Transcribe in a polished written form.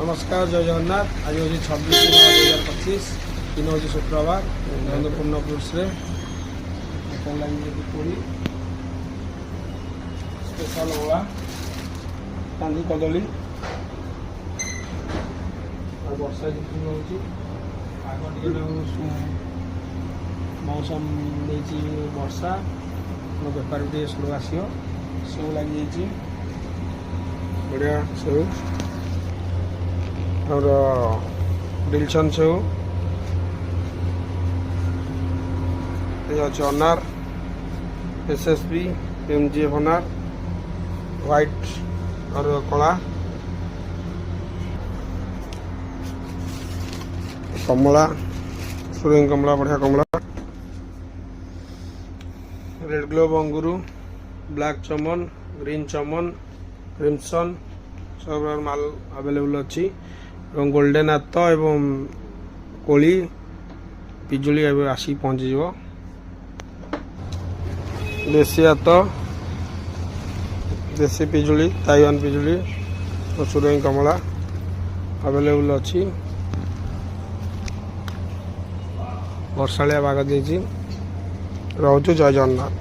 नमस्कार जय जगन्नाथ। आज हूँ 26/9/2025 दिन हूँ शुक्रवार नंदपूर्ण फ्रुट्स पूरी स्पेशल ओला कांदी कदली वर्षा ऋतु रोचे आग मौसम नहीं वर्षा बेपार टे स्लो आसो सब लगी बढ़िया सब और डिलसन सेव ये अनार एसएसबी एमजीएफ अनार व्हाइट और कला कमला सूर्य कमला बढ़िया कमला रेड ग्लोब अंगुरु ब्लैक चमन ग्रीन चमन क्रिमसन सब माल अवेलेबल अच्छी और गोल्डन हाथ एवं कोली पिजुली आसी पहुँची देसी हाथ देसी पिजुली ताइवान पिजुली और सूर्य कमला अवेलेबल अच्छी वर्षालिया पाग दे रोचु जय जगन्नाथ।